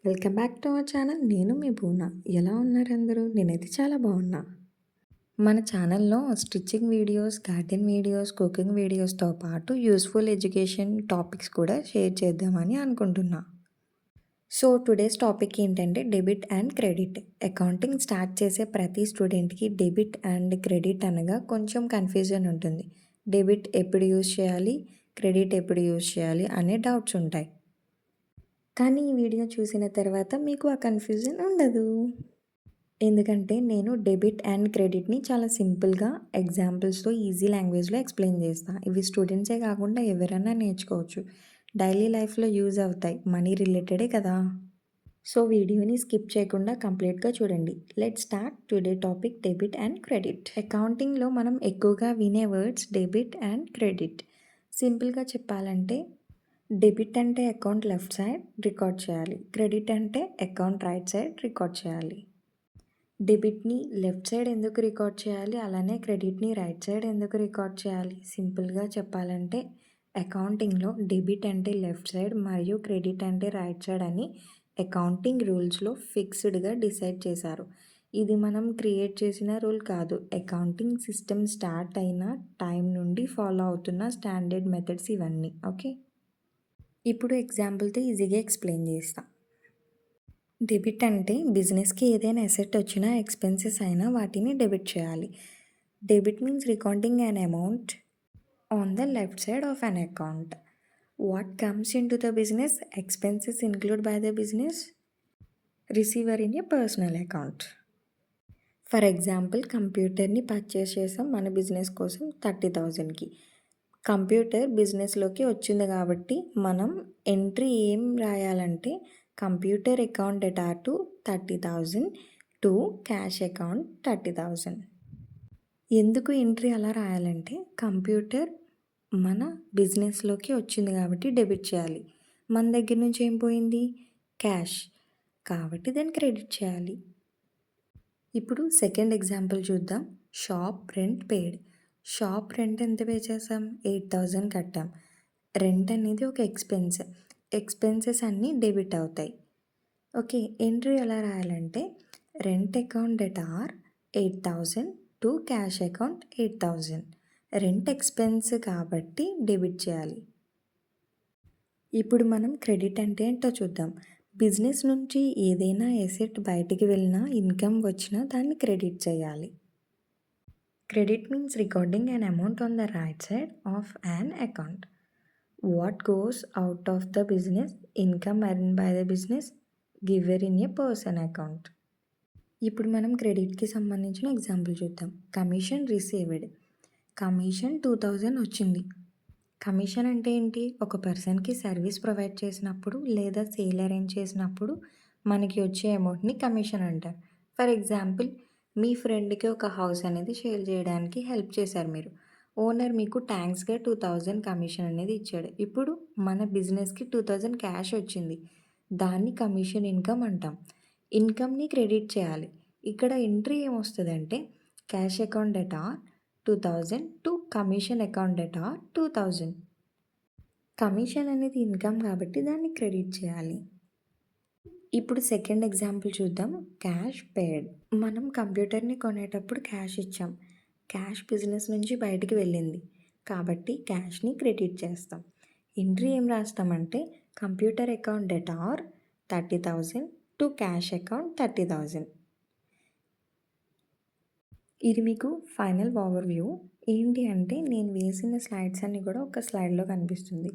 Welcome back to our channel. నేను మీ పూర్ణ. ఎలా ఉన్నారు అందరూ? నేనైతే చాలా బాగున్నా. మన ఛానల్లో stitching videos, garden videos, cooking వీడియోస్తో పాటు యూస్ఫుల్ ఎడ్యుకేషన్ టాపిక్స్ కూడా షేర్ చేద్దామని అనుకుంటున్నా. సో టుడేస్ టాపిక్ ఏంటంటే debit and credit. Accounting start చేసే ప్రతి స్టూడెంట్కి డెబిట్ అండ్ క్రెడిట్ అనగా కొంచెం కన్ఫ్యూజన్ ఉంటుంది. డెబిట్ ఎప్పుడు యూజ్ చేయాలి, క్రెడిట్ ఎప్పుడు యూజ్ చేయాలి అనే డౌట్స్ ఉంటాయి. కానీ ఈ వీడియో చూసిన తర్వాత మీకు ఆ కన్ఫ్యూజన్ ఉండదు. ఎందుకంటే నేను డెబిట్ అండ్ క్రెడిట్‌ని చాలా సింపుల్‌గా ఎగ్జాంపుల్స్‌తో ఈజీ లాంగ్వేజ్‌లో ఎక్స్‌ప్లెయిన్ చేస్తా. ఇవి స్టూడెంట్సే కాకుండా ఎవరైనా నేర్చుకోవచ్చు. డైలీ లైఫ్‌లో యూజ్ అవుతాయి. మనీ రిలేటెడే కదా! సో వీడియోని స్కిప్ చేయకుండా కంప్లీట్‌గా చూడండి. Let's start today topic debit and credit. అకౌంటింగ్‌లో మనం ఎక్కువగా వినే వర్డ్స్ డెబిట్ అండ్ క్రెడిట్. సింపుల్‌గా చెప్పాలంటే డెబిట్ అంటే అకౌంట్ లెఫ్ట్ సైడ్ రికార్డ్ చేయాలి. క్రెడిట్ అంటే అకౌంట్ రైట్ సైడ్ రికార్డ్ చేయాలి. డెబిట్‌ని లెఫ్ట్ సైడ్ ఎందుకు రికార్డ్ చేయాలి? అలానే క్రెడిట్‌ని రైట్ సైడ్ ఎందుకు రికార్డ్ చేయాలి? సింపుల్‌గా చెప్పాలంటే అకౌంటింగ్‌లో డెబిట్ అంటే లెఫ్ట్ సైడ్ మరియు క్రెడిట్ అంటే రైట్ సైడ్ అని అకౌంటింగ్ రూల్స్‌లో ఫిక్స్డ్‌గా డిసైడ్ చేశారు. ఇది మనం క్రియేట్ చేసిన రూల్ కాదు. అకౌంటింగ్ సిస్టమ్ స్టార్ట్ అయిన టైం నుండి ఫాలో అవుతున్న స్టాండర్డ్ మెథడ్స్ ఇవన్నీ. ఓకే. ఇప్పుడు ఎగ్జాంపుల్తో ఈజీగా ఎక్స్ప్లెయిన్ చేస్తా. డెబిట్ అంటే బిజినెస్కి ఏదైనా అసెట్ వచ్చినా, ఎక్స్పెన్సెస్ అయినా వాటిని డెబిట్ చేయాలి. Debit means recording an amount on the left side of an account. What comes into the business, expenses include by the business, receiver in a personal account. For example కంప్యూటర్ని purchase చేసాం మన business కోసం 30,000కి. Computer బిజినెస్లోకి వచ్చింది కాబట్టి మనం entry ఏం రాయాలంటే computer account data to 30,000 to cash account 30,000. ఎందుకు ఎంట్రీ అలా రాయాలంటే కంప్యూటర్ మన బిజినెస్లోకి వచ్చింది కాబట్టి డెబిట్ చేయాలి. మన దగ్గర నుంచి ఏం పోయింది? క్యాష్. కాబట్టి దాన్ని క్రెడిట్ చేయాలి. ఇప్పుడు సెకండ్ ఎగ్జాంపుల్ చూద్దాం. షాప్ రెంట్ పేడ్. షాప్ రెంట్ ఎంత పే చేసాం? 8,000 కట్టాం. రెంట్ అనేది ఒక ఎక్స్పెన్స్. ఎక్స్పెన్సెస్ అన్నీ డెబిట్ అవుతాయి. ఓకే. ఎంట్రీ ఎలా రాయాలంటే rent account debtor 8,000 to cash account 8,000. Rent expense కాబట్టి డెబిట్ చేయాలి. ఇప్పుడు మనం క్రెడిట్ అంటే ఏంటో చూద్దాం. బిజినెస్ నుంచి ఏదైనా ఎసెట్ బయటికి వెళ్ళినా, ఇన్కమ్ వచ్చినా దాన్ని క్రెడిట్ చేయాలి. Credit means recording an amount on the right side of an account. What goes out of the business, income earn by the business, giver in a person account. ఇప్పుడు మనం క్రెడిట్కి సంబంధించిన example చూద్దాం. Commission received. Commission 2,000 వచ్చింది. Commission అంటే ఏంటి? ఒక పర్సన్కి service provide చేసినప్పుడు లేదా సేల్ అరేంజ్ చేసినప్పుడు మనకి వచ్చే అమౌంట్ని కమిషన్ అంటారు. ఫర్ ఎగ్జాంపుల్ మీ ఫ్రెండ్కి ఒక హౌస్ అనేది సేల్ చేయడానికి హెల్ప్ చేశారు మీరు. ఓనర్ మీకు థ్యాంక్స్గా 2,000 కమిషన్ అనేది ఇచ్చాడు. ఇప్పుడు మన బిజినెస్కి 2,000 క్యాష్ వచ్చింది. దాన్ని కమిషన్ ఇన్కమ్ అంటాం. ఇన్కమ్ని క్రెడిట్ చేయాలి. ఇక్కడ ఎంట్రీ ఏమొస్తుందంటే క్యాష్ అకౌంట్ డేటా 2,000 టు కమిషన్ అకౌంట్ డేటా 2,000. కమిషన్ అనేది ఇన్కమ్ కాబట్టి దాన్ని క్రెడిట్ చేయాలి. ఇప్పుడు సెకండ్ ఎగ్జాంపుల్ చూద్దాం. Cash paid. మనం కంప్యూటర్ని కొనేటప్పుడు క్యాష్ ఇచ్చాం. క్యాష్ బిజినెస్ నుంచి బయటికి వెళ్ళింది కాబట్టి క్యాష్ని క్రెడిట్ చేస్తాం. ఎంట్రీ ఏం రాస్తామంటే computer account debtor 30,000 to cash account 30,000. ఇది మీకు ఫైనల్ ఓవర్‌వ్యూ. ఏంటి అంటే నేను వేసిన స్లైడ్స్ అన్నీ కూడా ఒక స్లైడ్‌లో కనిపిస్తుంది.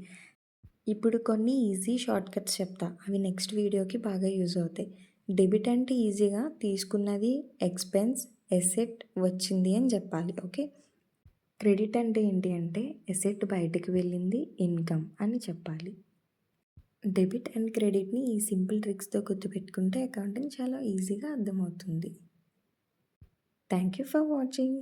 ఇప్పుడు కొన్ని ఈజీ షార్ట్‌కట్స్ చెప్తా. అవి నెక్స్ట్ వీడియోకి బాగా యూజ్ అవుతాయి. డెబిట్ అంటే ఈజీగా తీసుకున్నది ఎక్స్‌పెన్స్, ఎసెట్ వచ్చింది అని చెప్పాలి. ఓకే. క్రెడిట్ అంటే ఏంటి అంటే ఎసెట్ బయటికి వెళ్ళింది, ఇన్కమ్ అని చెప్పాలి. డెబిట్ అండ్ క్రెడిట్‌ని ఈ సింపుల్ ట్రిక్స్‌తో గుర్తుపెట్టుకుంటే అకౌంటింగ్ చాలా ఈజీగా అర్థమవుతుంది. Thank you for watching.